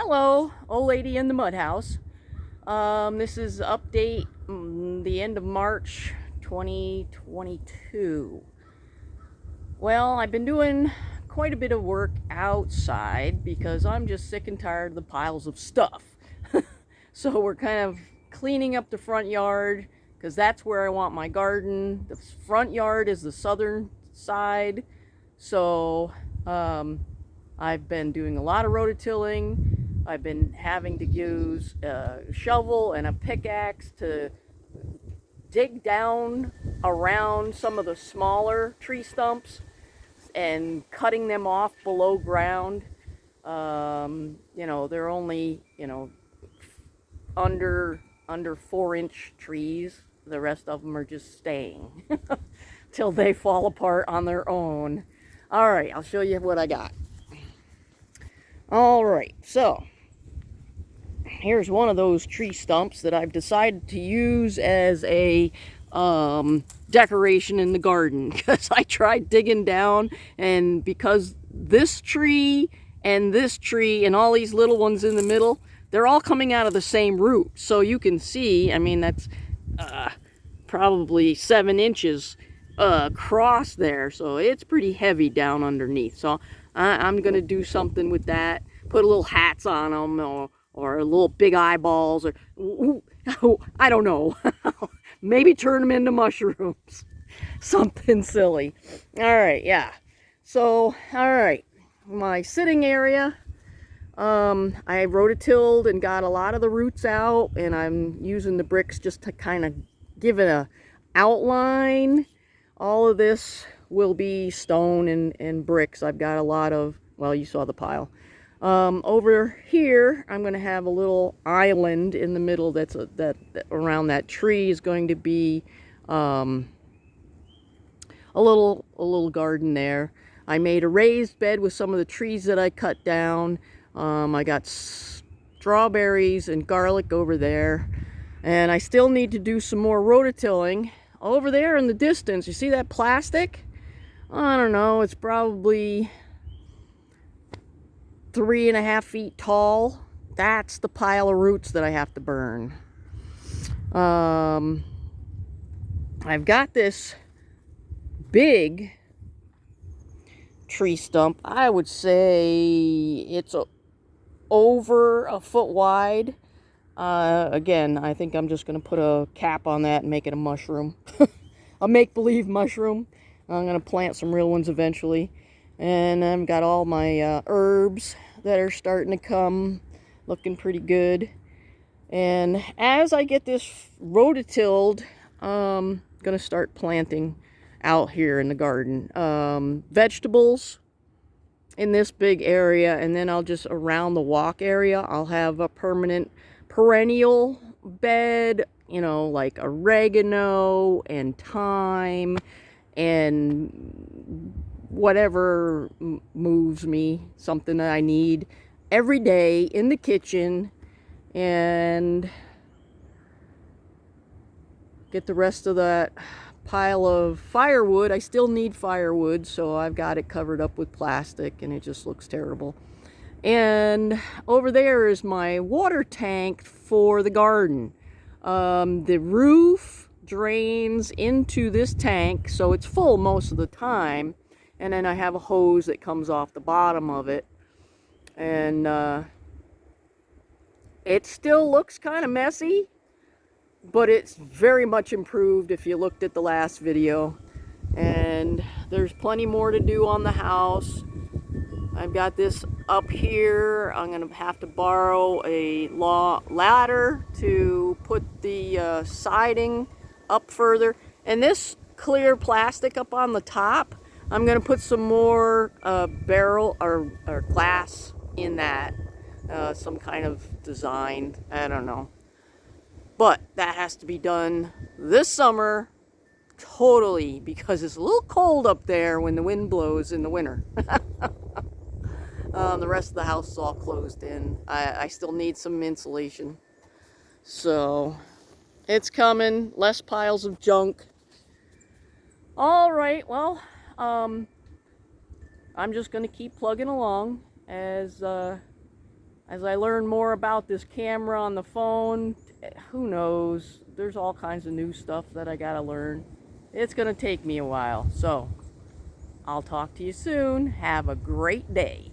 Hello, old lady in the mud house. This is update the end of March 2022. Well, I've been doing quite a bit of work outside because I'm just sick and tired of the piles of stuff. So we're kind of cleaning up the front yard because that's where I want my garden. The front yard is the southern side. So I've been doing a lot of rototilling. I've been having to use a shovel and a pickaxe to dig down around some of the smaller tree stumps and cutting them off below ground. They're only, under 4-inch trees. The rest of them are just staying till they fall apart on their own. All right, I'll show you what I got. All right, so here's one of those tree stumps that I've decided to use as a decoration in the garden because I tried digging down, and because this tree and all these little ones in the middle, they're all coming out of the same root. So you can see, I mean, that's probably 7 inches across there, so it's pretty heavy down underneath. So I'm gonna do something with that, put little hats on them, or little big eyeballs, or I don't know. Maybe turn them into mushrooms. Something silly. All right, yeah. So, all right, my sitting area, I rototilled and got a lot of the roots out, and I'm using the bricks just to kind of give it a outline. All of this will be stone and bricks. I've got a lot of, well, you saw the pile. Over here, I'm going to have a little island in the middle that around that tree is going to be a little garden there. I made a raised bed with some of the trees that I cut down. I got strawberries and garlic over there, and I still need to do some more rototilling. Over there in the distance, you see that plastic? I don't know, it's probably 3.5 feet tall. That's the pile of roots that I have to burn. I've got this big tree stump. I would say it's over a foot wide. Again, I think I'm just going to put a cap on that and make it a mushroom. A make-believe mushroom. I'm going to plant some real ones eventually. And I've got all my herbs that are starting to come, looking pretty good. And as I get this rototilled, I'm going to start planting out here in the garden. Vegetables in this big area, and then I'll just, around the walk area, I'll have a permanent perennial bed, like oregano and thyme and whatever moves me, something that I need every day in the kitchen, and get the rest of that pile of firewood. I still need firewood, so I've got it covered up with plastic and it just looks terrible. And over there is my water tank for the garden. The roof drains into this tank, so it's full most of the time. And then I have a hose that comes off the bottom of it. And it still looks kind of messy, but it's very much improved if you looked at the last video. And there's plenty more to do on the house. I've got this up here. I'm going to have to borrow a ladder to put the siding up further. And this clear plastic up on the top, I'm going to put some more barrel or glass in that. Some kind of design. I don't know. But that has to be done this summer, totally, because it's a little cold up there when the wind blows in the winter. The rest of the house is all closed in. I still need some insulation. So, it's coming. Less piles of junk. All right, well, I'm just going to keep plugging along as As I learn more about this camera on the phone, who knows? There's all kinds of new stuff that I gotta learn. It's gonna take me a while. So, I'll talk to you soon. Have a great day.